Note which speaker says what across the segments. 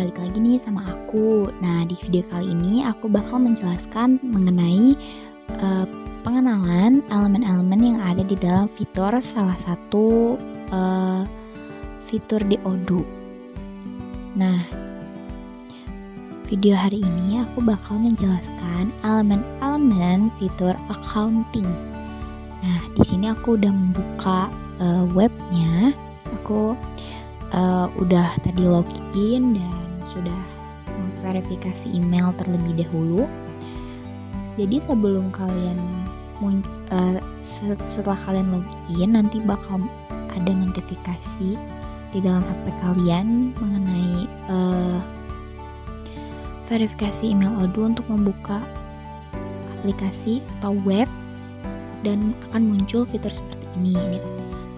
Speaker 1: balik lagi nih sama aku. Nah, di video kali ini aku bakal menjelaskan mengenai pengenalan elemen-elemen yang ada di dalam fitur salah satu fitur di Odoo. Nah, video hari ini aku bakal menjelaskan elemen-elemen fitur accounting. Nah, di sini aku udah membuka webnya. Aku udah tadi login dan sudah memverifikasi email terlebih dahulu. Jadi sebelum kalian setelah kalian login, nanti bakal ada notifikasi di dalam HP kalian mengenai verifikasi email Odoo untuk membuka aplikasi atau web, dan akan muncul fitur seperti ini.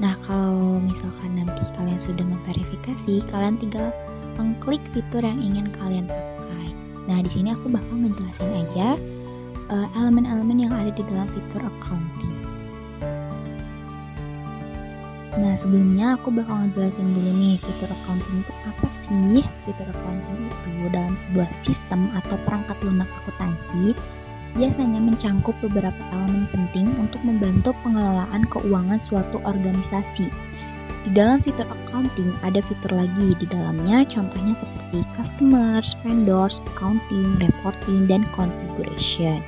Speaker 1: Nah, kalau misalkan nanti kalian sudah memverifikasi, kalian tinggal mengklik fitur yang ingin kalian pakai. Nah, di sini aku bakal ngejelasin aja elemen-elemen yang ada di dalam fitur accounting. Nah, sebelumnya aku bakal ngejelasin dulu nih fitur accounting itu apa sih. Fitur accounting itu dalam sebuah sistem atau perangkat lunak akuntansi biasanya mencangkup beberapa elemen penting untuk membantu pengelolaan keuangan suatu organisasi. Di dalam fitur accounting ada fitur lagi di dalamnya, contohnya seperti customers, vendors, accounting, reporting, dan configuration.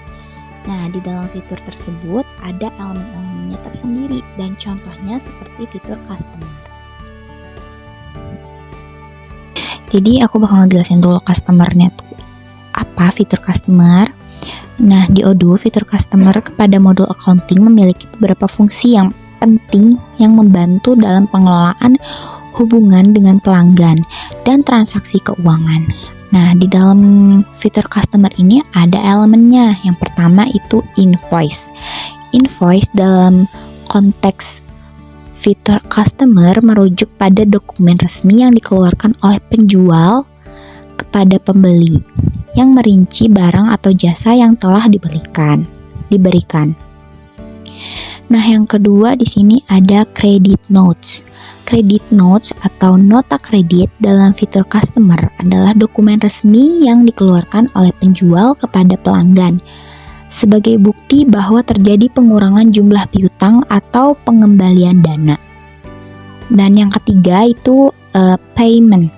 Speaker 1: Nah, di dalam fitur tersebut ada elemen-elemennya tersendiri, dan contohnya seperti fitur customer. Jadi aku bakal ngejelasin dulu customernya tuh apa, fitur customer. Nah, di Odoo, fitur customer kepada modul accounting memiliki beberapa fungsi yang penting yang membantu dalam pengelolaan hubungan dengan pelanggan dan transaksi keuangan. Nah, di dalam fitur customer ini ada elemennya. Yang pertama itu invoice. Invoice dalam konteks fitur customer merujuk pada dokumen resmi yang dikeluarkan oleh penjual kepada pembeli yang merinci barang atau jasa yang telah diberikan. Nah, yang kedua di sini ada credit notes. Credit notes atau nota kredit dalam fitur customer adalah dokumen resmi yang dikeluarkan oleh penjual kepada pelanggan sebagai bukti bahwa terjadi pengurangan jumlah piutang atau pengembalian dana. Dan yang ketiga itu payment.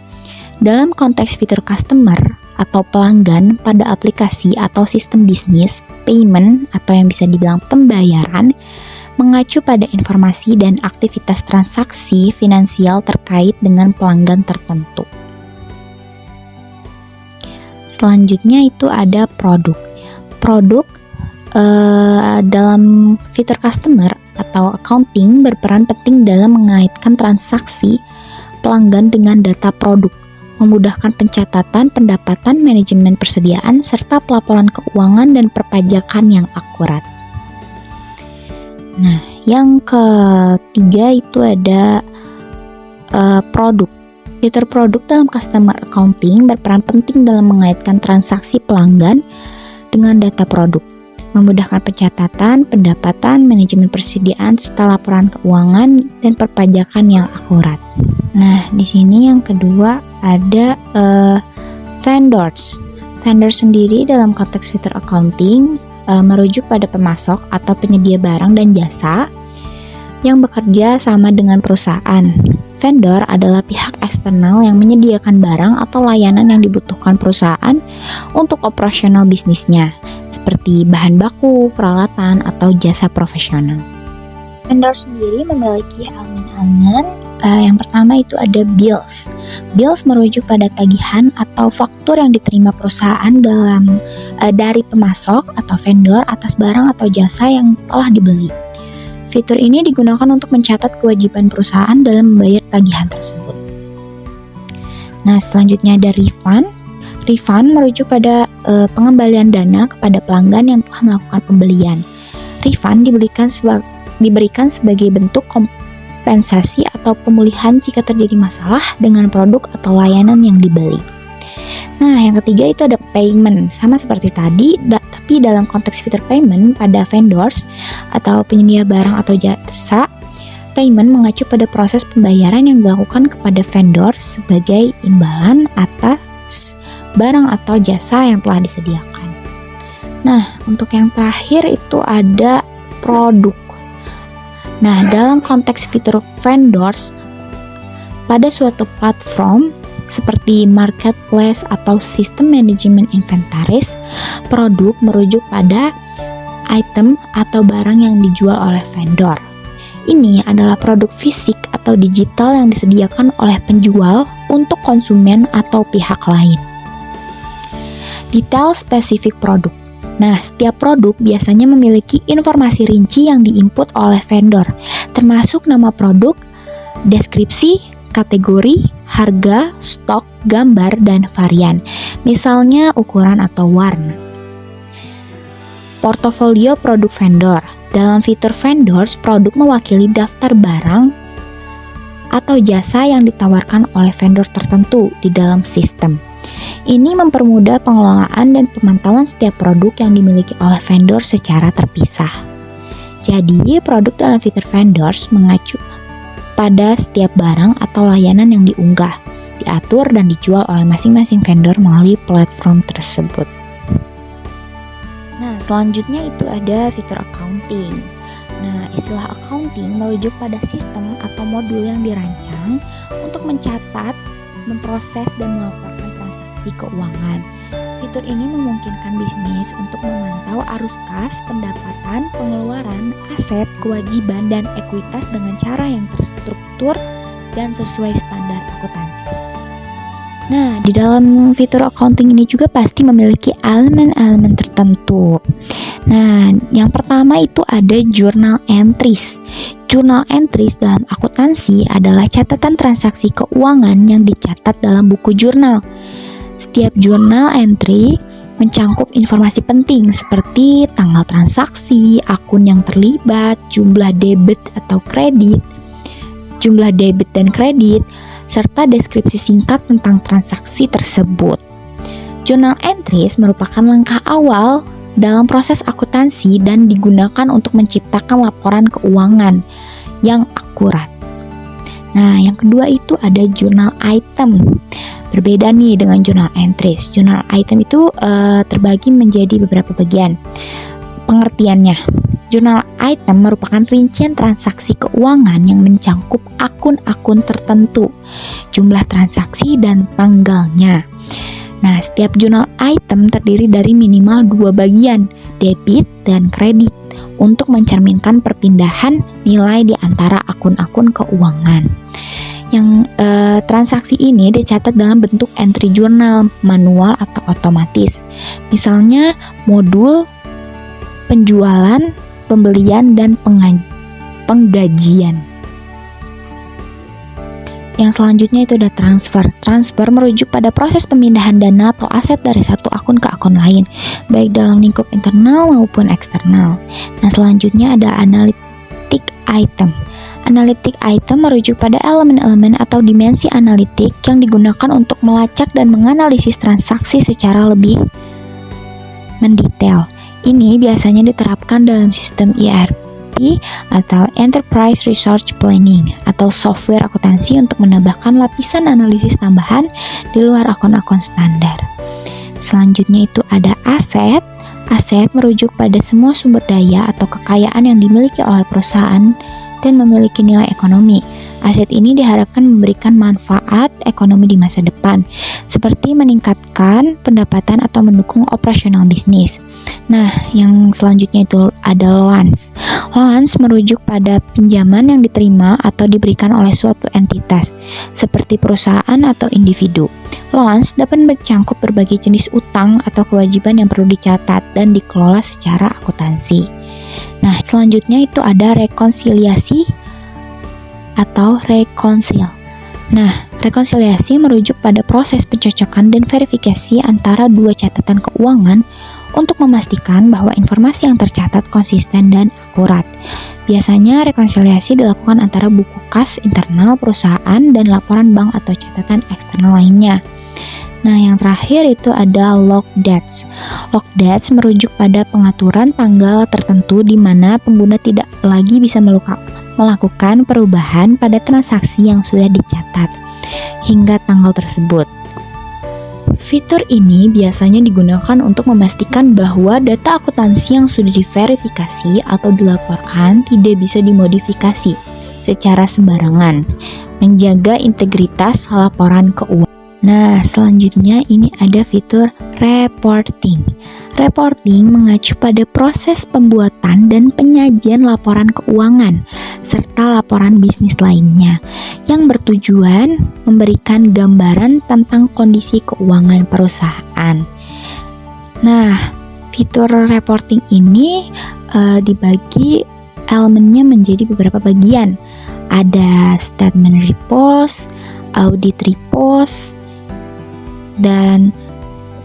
Speaker 1: Dalam konteks fitur customer atau pelanggan pada aplikasi atau sistem bisnis, payment atau yang bisa dibilang pembayaran mengacu pada informasi dan aktivitas transaksi finansial terkait dengan pelanggan tertentu. Selanjutnya itu ada produk. Produk dalam fitur customer atau accounting berperan penting dalam mengaitkan transaksi pelanggan dengan data produk, memudahkan pencatatan pendapatan, manajemen persediaan, serta pelaporan keuangan dan perpajakan yang akurat. Nah, yang ketiga itu ada produk. Fitur produk dalam customer accounting berperan penting dalam mengaitkan transaksi pelanggan dengan data produk, memudahkan pencatatan, pendapatan, manajemen persediaan, serta laporan keuangan dan perpajakan yang akurat. Nah, di sini yang kedua ada vendors. Vendor sendiri dalam konteks fitur accounting merujuk pada pemasok atau penyedia barang dan jasa yang bekerja sama dengan perusahaan. Vendor adalah pihak eksternal yang menyediakan barang atau layanan yang dibutuhkan perusahaan untuk operasional bisnisnya, seperti bahan baku, peralatan, atau jasa profesional. Vendor sendiri memiliki elemen-elemen. Yang pertama itu ada bills. Bills merujuk pada tagihan atau faktur yang diterima perusahaan dari pemasok atau vendor atas barang atau jasa yang telah dibeli. Fitur ini digunakan untuk mencatat kewajiban perusahaan dalam membayar tagihan tersebut. Nah, selanjutnya ada refund. Refund merujuk pada pengembalian dana kepada pelanggan yang telah melakukan pembelian. Refund diberikan sebagai bentuk kompensasi atau pemulihan jika terjadi masalah dengan produk atau layanan yang dibeli. Nah, yang ketiga itu ada payment. Sama seperti tadi, tapi dalam konteks fitur payment pada vendors atau penyedia barang atau jasa, payment mengacu pada proses pembayaran yang dilakukan kepada vendor sebagai imbalan atas barang atau jasa yang telah disediakan. Nah, untuk yang terakhir itu ada produk. Nah, dalam konteks fitur vendors, pada suatu platform seperti marketplace atau sistem manajemen inventaris, produk merujuk pada item atau barang yang dijual oleh vendor. Ini adalah produk fisik atau digital yang disediakan oleh penjual untuk konsumen atau pihak lain. Detail spesifik produk. Nah, setiap produk biasanya memiliki informasi rinci yang diinput oleh vendor, termasuk nama produk, deskripsi, kategori, harga, stok, gambar, dan varian, misalnya ukuran atau warna. Portofolio produk vendor. Dalam fitur vendors, produk mewakili daftar barang atau jasa yang ditawarkan oleh vendor tertentu di dalam sistem. Ini mempermudah pengelolaan dan pemantauan setiap produk yang dimiliki oleh vendor secara terpisah. Jadi, produk dalam fitur vendors mengacu pada setiap barang atau layanan yang diunggah, diatur dan dijual oleh masing-masing vendor melalui platform tersebut. Nah, selanjutnya itu ada fitur accounting. Nah, istilah accounting merujuk pada sistem atau modul yang dirancang untuk mencatat, memproses, dan melaporkan transaksi keuangan. Fitur ini memungkinkan bisnis untuk memantau arus kas, pendapatan, pengeluaran, aset, kewajiban, dan ekuitas dengan cara yang terstruktur dan sesuai standar akuntansi. Nah, di dalam fitur accounting ini juga pasti memiliki elemen-elemen tertentu. Nah, yang pertama itu ada journal entries. Journal entries dalam akuntansi adalah catatan transaksi keuangan yang dicatat dalam buku jurnal. Setiap journal entry mencangkup informasi penting seperti tanggal transaksi, akun yang terlibat, jumlah debit atau kredit, jumlah debit dan kredit, serta deskripsi singkat tentang transaksi tersebut. Journal entries merupakan langkah awal dalam proses akuntansi dan digunakan untuk menciptakan laporan keuangan yang akurat. Nah, yang kedua itu ada journal item. Berbeda nih dengan journal entries. Journal item itu terbagi menjadi beberapa bagian. Pengertiannya, journal item merupakan rincian transaksi keuangan yang mencangkup akun-akun tertentu, jumlah transaksi, dan tanggalnya. Nah, setiap journal item terdiri dari minimal 2 bagian, debit dan kredit, untuk mencerminkan perpindahan nilai di antara akun-akun keuangan. Yang transaksi ini dicatat dalam bentuk entry jurnal, manual atau otomatis. Misalnya modul penjualan, pembelian, dan penggajian. Yang selanjutnya itu ada transfer. Transfer merujuk pada proses pemindahan dana atau aset dari satu akun ke akun lain, baik dalam lingkup internal maupun eksternal. Nah, selanjutnya ada analytic item. Analytic item merujuk pada elemen-elemen atau dimensi analitik yang digunakan untuk melacak dan menganalisis transaksi secara lebih mendetail. Ini biasanya diterapkan dalam sistem ERP atau Enterprise Resource Planning atau software akuntansi untuk menambahkan lapisan analisis tambahan di luar akun-akun standar. Selanjutnya itu ada aset. Aset merujuk pada semua sumber daya atau kekayaan yang dimiliki oleh perusahaan dan memiliki nilai ekonomi. Aset ini diharapkan memberikan manfaat ekonomi di masa depan, seperti meningkatkan pendapatan atau mendukung operasional bisnis. Nah, yang selanjutnya itu ada loans. Loans merujuk pada pinjaman yang diterima atau diberikan oleh suatu entitas, seperti perusahaan atau individu. Loans dapat mencangkup berbagai jenis utang atau kewajiban yang perlu dicatat dan dikelola secara akuntansi. Nah, selanjutnya itu ada rekonsiliasi atau reconcile. Nah, rekonsiliasi merujuk pada proses pencocokan dan verifikasi antara dua catatan keuangan untuk memastikan bahwa informasi yang tercatat konsisten dan akurat. Biasanya rekonsiliasi dilakukan antara buku kas internal perusahaan dan laporan bank atau catatan eksternal lainnya. Nah, yang terakhir itu ada log dates. Log dates merujuk pada pengaturan tanggal tertentu di mana pengguna tidak lagi bisa melakukan perubahan pada transaksi yang sudah dicatat hingga tanggal tersebut. Fitur ini biasanya digunakan untuk memastikan bahwa data akuntansi yang sudah diverifikasi atau dilaporkan tidak bisa dimodifikasi secara sembarangan, menjaga integritas laporan keuangan. Nah, selanjutnya ini ada fitur reporting. Reporting mengacu pada proses pembuatan dan penyajian laporan keuangan serta laporan bisnis lainnya yang bertujuan memberikan gambaran tentang kondisi keuangan perusahaan. Nah, fitur reporting ini dibagi elemennya menjadi beberapa bagian. Ada statement report, audit report, dan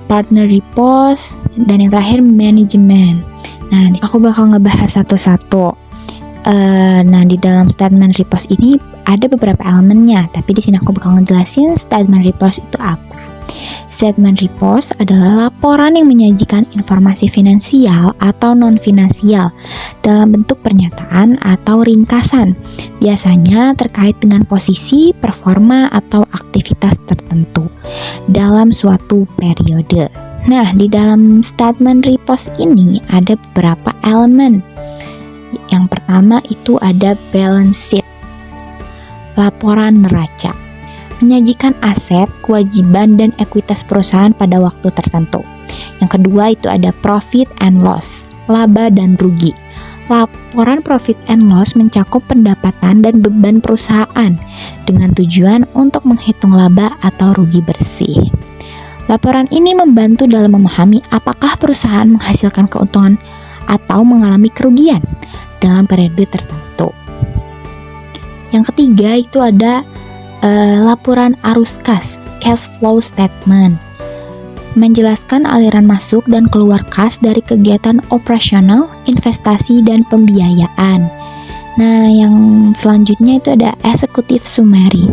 Speaker 1: partner report, dan yang terakhir manajemen. Nah, aku bakal ngebahas satu-satu. Nah, di dalam statement report ini ada beberapa elemennya, tapi di sini aku bakal ngejelasin statement report itu apa. Statement report adalah laporan yang menyajikan informasi finansial atau non-finansial dalam bentuk pernyataan atau ringkasan, biasanya terkait dengan posisi, performa, atau aktivitas tertentu dalam suatu periode. Nah, di dalam statement report ini ada beberapa elemen. Yang pertama itu ada balance sheet, laporan neraca, menyajikan aset, kewajiban, dan ekuitas perusahaan pada waktu tertentu. Yang kedua itu ada profit and loss, laba dan rugi. Laporan profit and loss mencakup pendapatan dan beban perusahaan dengan tujuan untuk menghitung laba atau rugi bersih. Laporan ini membantu dalam memahami apakah perusahaan menghasilkan keuntungan atau mengalami kerugian dalam periode tertentu. Yang ketiga itu ada laporan arus kas, cash flow statement, menjelaskan aliran masuk dan keluar kas dari kegiatan operasional, investasi, dan pembiayaan. Nah, yang selanjutnya itu ada executive summary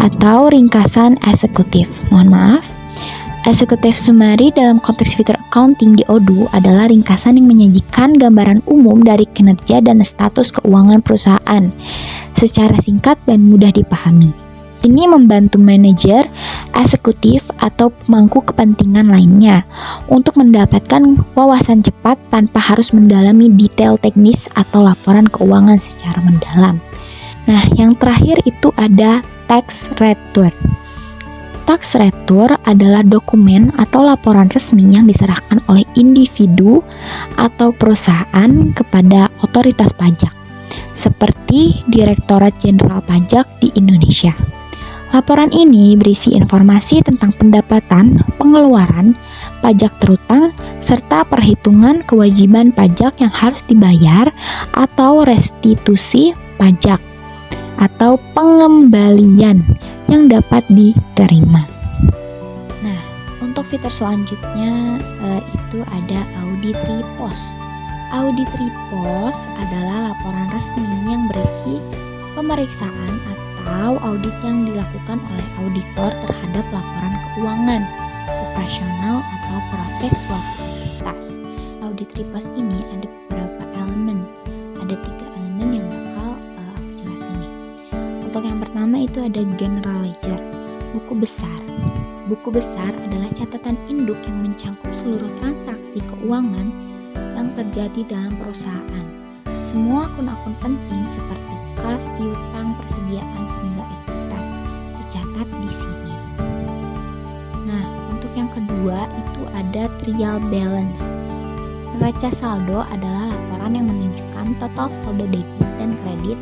Speaker 1: atau ringkasan eksekutif. Mohon maaf. Executive summary dalam konteks fitur accounting di Odoo adalah ringkasan yang menyajikan gambaran umum dari kinerja dan status keuangan perusahaan secara singkat dan mudah dipahami. Ini membantu manajer, eksekutif, atau pemangku kepentingan lainnya untuk mendapatkan wawasan cepat tanpa harus mendalami detail teknis atau laporan keuangan secara mendalam. Nah, yang terakhir itu ada tax return. Tax return adalah dokumen atau laporan resmi yang diserahkan oleh individu atau perusahaan kepada otoritas pajak, seperti Direktorat Jenderal Pajak di Indonesia. Laporan ini berisi informasi tentang pendapatan, pengeluaran, pajak terutang, serta perhitungan kewajiban pajak yang harus dibayar atau restitusi pajak atau pengembalian yang dapat diterima. Nah, untuk fitur selanjutnya itu ada audit report. Audit report adalah laporan resmi yang berisi pemeriksaan atau audit yang dilakukan oleh auditor terhadap laporan keuangan, operasional, atau proses suatu aktivitas. Audit report ini ada beberapa elemen. Ada 3 elemen yang bakal aku jelasin nih. Untuk yang pertama itu ada general ledger, buku besar. Buku besar adalah catatan induk yang mencakup seluruh transaksi keuangan yang terjadi dalam perusahaan. Semua akun-akun penting seperti kas, piutang, persediaan, hingga ekuitas dicatat di sini. Nah, untuk yang kedua itu ada trial balance. Neraca saldo adalah laporan yang menunjukkan total saldo debit dan kredit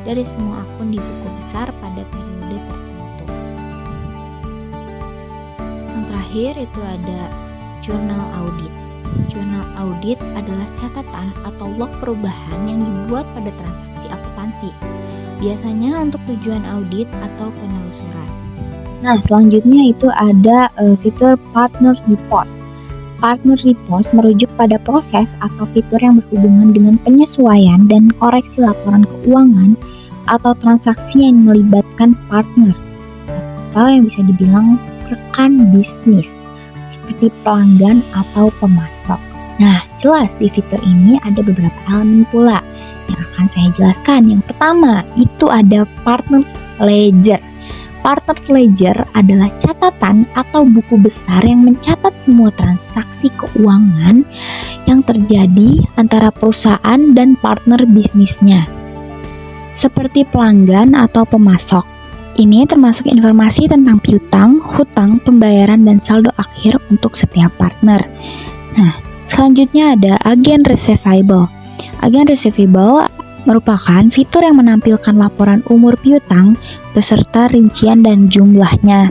Speaker 1: dari semua akun di buku besar pada periode tertentu. Yang terakhir itu ada journal audit. Jurnal audit adalah catatan atau log perubahan yang dibuat pada transaksi akuntansi, biasanya untuk tujuan audit atau penelusuran. Nah, selanjutnya itu ada fitur partner report. Partner report merujuk pada proses atau fitur yang berhubungan dengan penyesuaian dan koreksi laporan keuangan atau transaksi yang melibatkan partner atau yang bisa dibilang rekan bisnis, seperti pelanggan atau pemasok. Nah, jelas di fitur ini ada beberapa elemen pula yang akan saya jelaskan. Yang pertama, itu ada partner ledger. partner ledger adalah catatan atau buku besar yang mencatat semua transaksi keuangan yang terjadi antara perusahaan dan partner bisnisnya, seperti pelanggan atau pemasok. Ini termasuk informasi tentang piutang, hutang, pembayaran, dan saldo akhir untuk setiap partner. Nah, selanjutnya ada agen receivable. Agen receivable merupakan fitur yang menampilkan laporan umur piutang beserta rincian dan jumlahnya.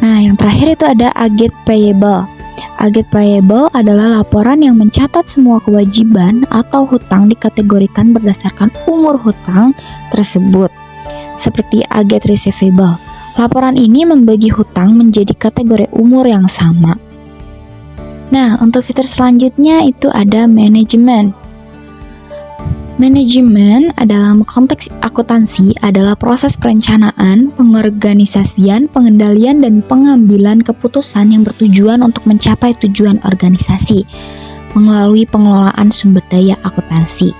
Speaker 1: Nah, yang terakhir itu ada aged payable. Aged payable adalah laporan yang mencatat semua kewajiban atau hutang dikategorikan berdasarkan umur hutang tersebut, seperti aged receivable. Laporan ini membagi hutang menjadi kategori umur yang sama. Nah, untuk fitur selanjutnya itu ada manajemen. Manajemen dalam konteks akuntansi adalah proses perencanaan, pengorganisasian, pengendalian, dan pengambilan keputusan yang bertujuan untuk mencapai tujuan organisasi melalui pengelolaan sumber daya akuntansi.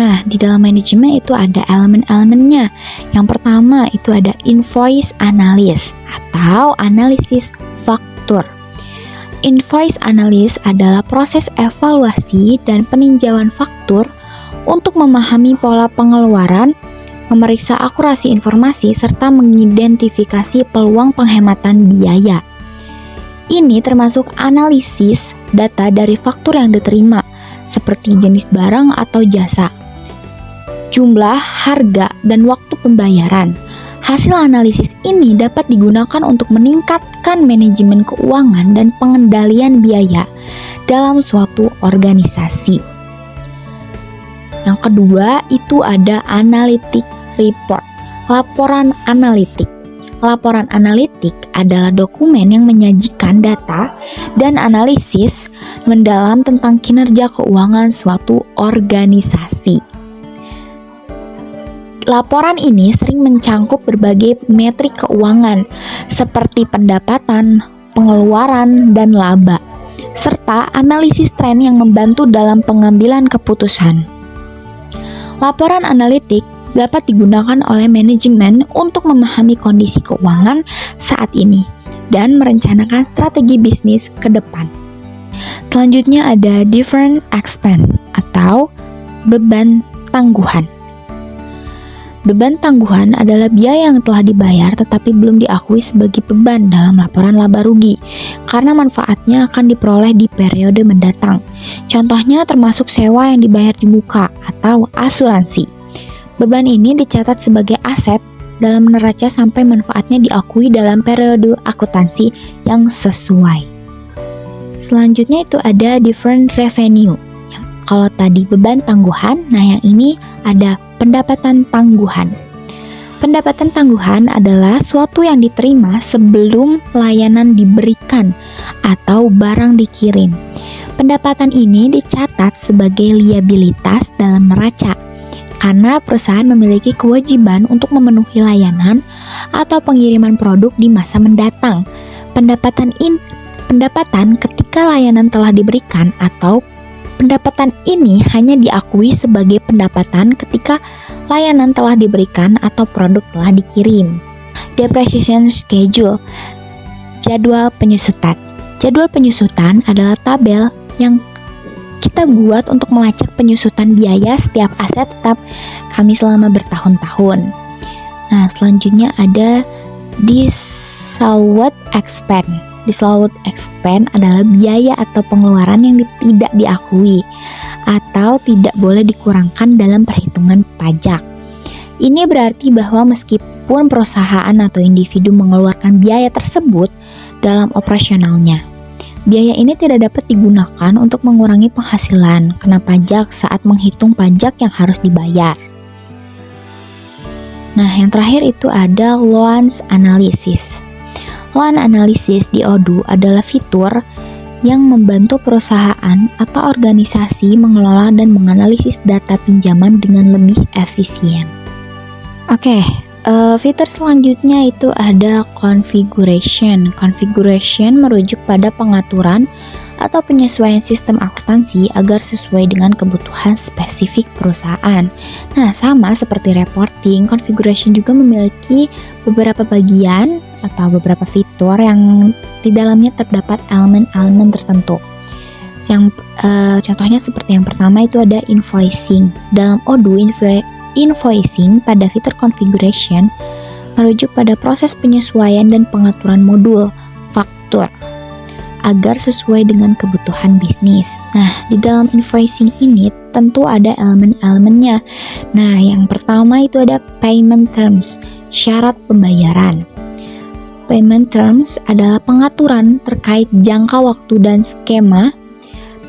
Speaker 1: Nah, di dalam manajemen itu ada elemen-elemennya. Yang pertama itu ada invoice analysis atau analisis faktur. Invoice analysis adalah proses evaluasi dan peninjauan faktur untuk memahami pola pengeluaran, memeriksa akurasi informasi, serta mengidentifikasi peluang penghematan biaya. Ini termasuk analisis data dari faktur yang diterima, seperti jenis barang atau jasa, jumlah, harga, dan waktu pembayaran. Hasil analisis ini dapat digunakan untuk meningkatkan manajemen keuangan dan pengendalian biaya dalam suatu organisasi. Yang kedua itu ada analytic report, laporan analitik. Laporan analitik adalah dokumen yang menyajikan data dan analisis mendalam tentang kinerja keuangan suatu organisasi. Laporan ini sering mencangkup berbagai metrik keuangan seperti pendapatan, pengeluaran, dan laba, serta analisis tren yang membantu dalam pengambilan keputusan. Laporan analitik dapat digunakan oleh manajemen untuk memahami kondisi keuangan saat ini dan merencanakan strategi bisnis ke depan. Selanjutnya ada deferred expense atau beban tangguhan. Beban tangguhan adalah biaya yang telah dibayar tetapi belum diakui sebagai beban dalam laporan laba rugi karena manfaatnya akan diperoleh di periode mendatang. Contohnya termasuk sewa yang dibayar di muka atau asuransi. Beban ini dicatat sebagai aset dalam neraca sampai manfaatnya diakui dalam periode akuntansi yang sesuai. Selanjutnya itu ada deferred revenue. Kalau tadi beban tangguhan, nah yang ini ada pendapatan tangguhan. Pendapatan tangguhan adalah suatu yang diterima sebelum layanan diberikan atau barang dikirim. Pendapatan ini dicatat sebagai liabilitas dalam neraca karena perusahaan memiliki kewajiban untuk memenuhi layanan atau pengiriman produk di masa mendatang. Pendapatan ketika layanan telah diberikan atau pendapatan ini hanya diakui sebagai pendapatan ketika layanan telah diberikan atau produk telah dikirim. Depreciation schedule, jadwal penyusutan. Jadwal penyusutan adalah tabel yang kita buat untuk melacak penyusutan biaya setiap aset tetap kami selama bertahun-tahun. Nah, selanjutnya ada disallowed expense. Disallowed expense adalah biaya atau pengeluaran yang tidak diakui atau tidak boleh dikurangkan dalam perhitungan pajak. Ini berarti bahwa meskipun perusahaan atau individu mengeluarkan biaya tersebut dalam operasionalnya, biaya ini tidak dapat digunakan untuk mengurangi penghasilan kena pajak saat menghitung pajak yang harus dibayar. Nah, yang terakhir itu ada loan analysis. Loan analysis di Odoo adalah fitur yang membantu perusahaan atau organisasi mengelola dan menganalisis data pinjaman dengan lebih efisien. Oke, fitur selanjutnya itu ada configuration. Configuration merujuk pada pengaturan atau penyesuaian sistem akuntansi agar sesuai dengan kebutuhan spesifik perusahaan. Nah, sama seperti reporting, configuration juga memiliki beberapa bagian atau beberapa fitur yang di dalamnya terdapat elemen-elemen tertentu. Contohnya seperti yang pertama itu ada invoicing. Dalam Odoo, invoicing pada fitur configuration merujuk pada proses penyesuaian dan pengaturan modul faktur agar sesuai dengan kebutuhan bisnis. Nah, di dalam invoicing ini tentu ada elemen-elemennya. Nah, yang pertama itu ada payment terms, syarat pembayaran. Payment terms adalah pengaturan terkait jangka waktu dan skema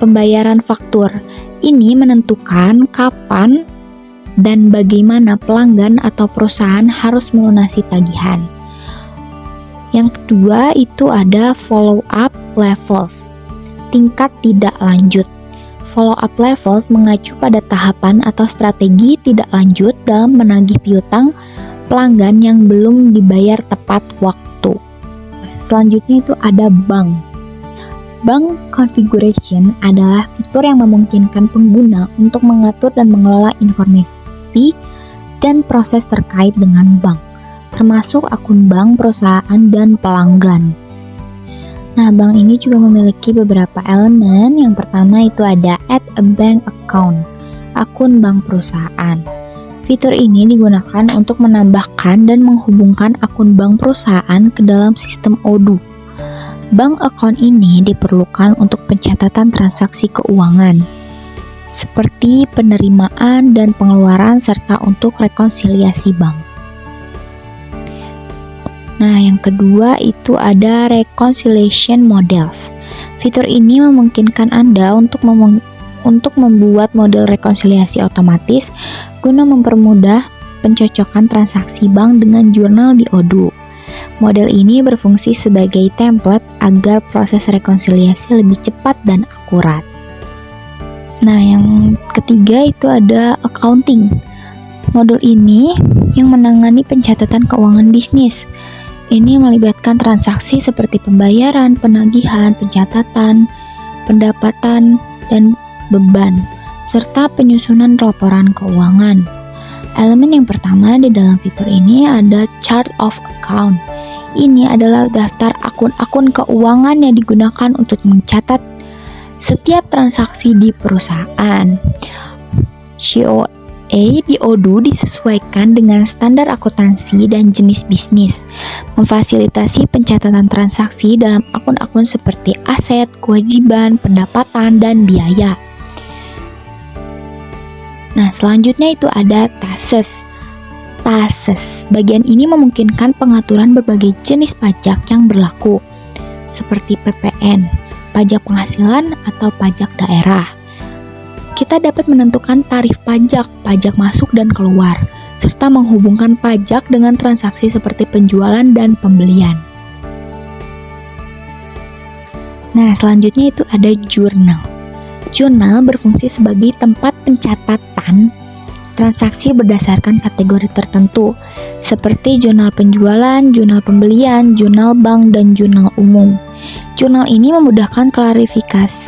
Speaker 1: pembayaran faktur. Ini menentukan kapan dan bagaimana pelanggan atau perusahaan harus melunasi tagihan. Yang kedua itu ada follow up levels, tingkat tidak lanjut. Follow up levels mengacu pada tahapan atau strategi tidak lanjut dalam menagih piutang pelanggan yang belum dibayar tepat waktu. Selanjutnya itu ada bank. Bank configuration adalah fitur yang memungkinkan pengguna untuk mengatur dan mengelola informasi dan proses terkait dengan bank, termasuk akun bank, perusahaan, dan pelanggan. Nah, bank ini juga memiliki beberapa elemen. Yang pertama itu ada add a bank account, akun bank perusahaan. Fitur ini digunakan untuk menambahkan dan menghubungkan akun bank perusahaan ke dalam sistem Odoo. Bank account ini diperlukan untuk pencatatan transaksi keuangan, seperti penerimaan dan pengeluaran serta untuk rekonsiliasi bank. Nah, yang kedua itu ada reconciliation models. Fitur ini memungkinkan Anda untuk membuat model rekonsiliasi otomatis guna mempermudah pencocokan transaksi bank dengan jurnal di Odoo. Model ini berfungsi sebagai template agar proses rekonsiliasi lebih cepat dan akurat. Nah, yang ketiga itu ada accounting. Modul ini yang menangani pencatatan keuangan bisnis. Ini melibatkan transaksi seperti pembayaran, penagihan, pencatatan, pendapatan, dan beban, serta penyusunan laporan keuangan. Elemen yang pertama di dalam fitur ini ada chart of account. Ini adalah daftar akun-akun keuangan yang digunakan untuk mencatat setiap transaksi di perusahaan. COA di Odoo disesuaikan dengan standar akuntansi dan jenis bisnis, memfasilitasi pencatatan transaksi dalam akun-akun seperti aset, kewajiban, pendapatan, dan biaya. Nah, selanjutnya itu ada taxes. Bagian ini memungkinkan pengaturan berbagai jenis pajak yang berlaku, seperti PPN, pajak penghasilan, atau pajak daerah. Kita dapat menentukan tarif pajak, pajak masuk dan keluar, serta menghubungkan pajak dengan transaksi seperti penjualan dan pembelian. Nah, selanjutnya itu ada jurnal. Jurnal berfungsi sebagai tempat pencatatan transaksi berdasarkan kategori tertentu, seperti jurnal penjualan, jurnal pembelian, jurnal bank, dan jurnal umum. Jurnal ini memudahkan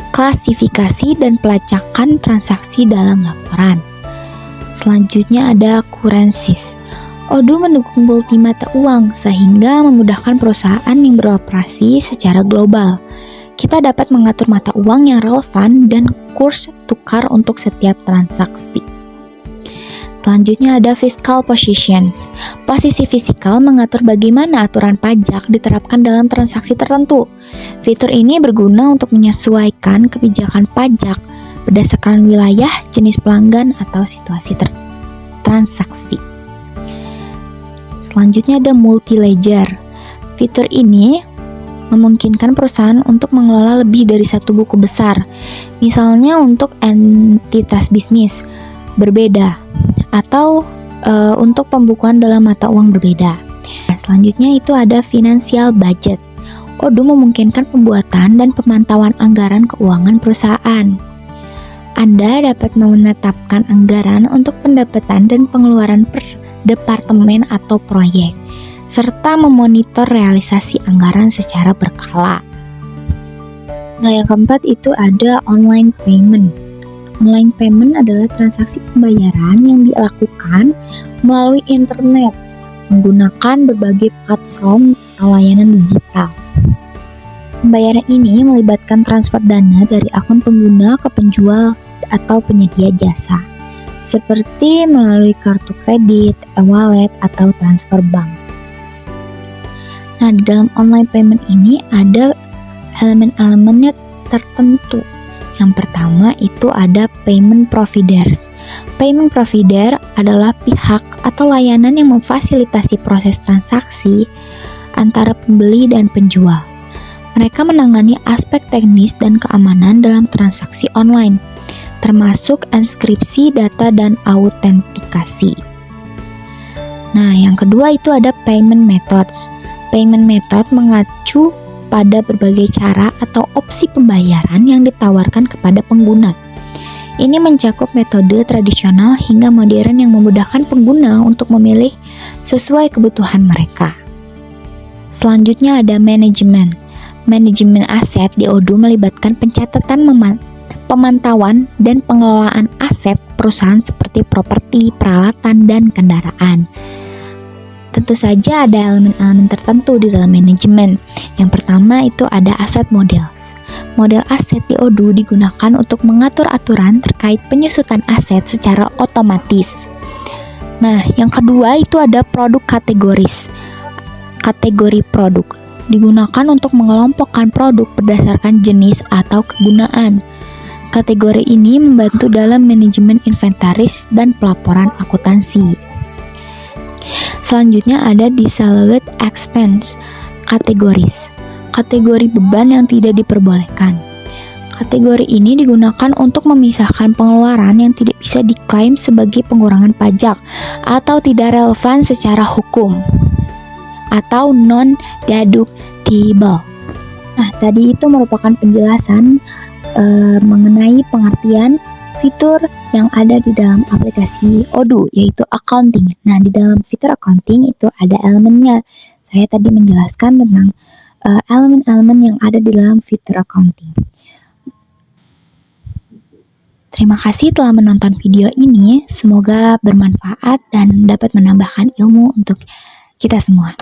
Speaker 1: klasifikasi dan pelacakan transaksi dalam laporan. Selanjutnya ada currencies. Odoo mendukung multimata uang sehingga memudahkan perusahaan yang beroperasi secara global. Kita dapat mengatur mata uang yang relevan dan kurs tukar untuk setiap transaksi. Selanjutnya ada fiscal positions. Posisi fiskal mengatur bagaimana aturan pajak diterapkan dalam transaksi tertentu. Fitur ini berguna untuk menyesuaikan kebijakan pajak berdasarkan wilayah, jenis pelanggan, atau situasi transaksi. Selanjutnya ada multi-ledger. Fitur ini memungkinkan perusahaan untuk mengelola lebih dari satu buku besar, misalnya untuk entitas bisnis berbeda atau untuk pembukuan dalam mata uang berbeda. Selanjutnya itu ada financial budget. Odoo memungkinkan pembuatan dan pemantauan anggaran keuangan perusahaan. Anda dapat menetapkan anggaran untuk pendapatan dan pengeluaran per departemen atau proyek, serta memonitor realisasi anggaran secara berkala. Nah, yang keempat itu ada online payment. Online payment adalah transaksi pembayaran yang dilakukan melalui internet menggunakan berbagai platform atau layanan digital. Pembayaran ini melibatkan transfer dana dari akun pengguna ke penjual atau penyedia jasa, seperti melalui kartu kredit, e-wallet, atau transfer bank. Nah, di dalam online payment ini ada elemen-elemennya tertentu. Yang pertama itu ada payment providers. Payment provider adalah pihak atau layanan yang memfasilitasi proses transaksi antara pembeli dan penjual. Mereka menangani aspek teknis dan keamanan dalam transaksi online, termasuk enskripsi data dan autentikasi. Nah, yang kedua itu ada payment methods. Payment method mengacu pada berbagai cara atau opsi pembayaran yang ditawarkan kepada pengguna. Ini mencakup metode tradisional hingga modern yang memudahkan pengguna untuk memilih sesuai kebutuhan mereka. Selanjutnya ada manajemen. Manajemen aset di Odoo melibatkan pencatatan, pemantauan, dan pengelolaan aset perusahaan seperti properti, peralatan, dan kendaraan. Tentu saja ada elemen-elemen tertentu di dalam manajemen. Yang pertama itu ada aset model. Model aset di Odoo digunakan untuk mengatur aturan terkait penyusutan aset secara otomatis. Nah, yang kedua itu ada produk kategoris. Kategori produk digunakan untuk mengelompokkan produk berdasarkan jenis atau kegunaan. Kategori ini membantu dalam manajemen inventaris dan pelaporan akuntansi. Selanjutnya ada disallowed expense kategoris. Kategori beban yang tidak diperbolehkan. Kategori ini digunakan untuk memisahkan pengeluaran yang tidak bisa diklaim sebagai pengurangan pajak atau tidak relevan secara hukum atau non-deductible. Nah, tadi itu merupakan penjelasan mengenai pengertian fitur yang ada di dalam aplikasi Odoo, yaitu accounting. Nah, di dalam fitur accounting itu ada elemennya. Saya tadi menjelaskan tentang elemen-elemen yang ada di dalam fitur accounting. Terima kasih telah menonton video ini. Semoga bermanfaat dan dapat menambahkan ilmu untuk kita semua.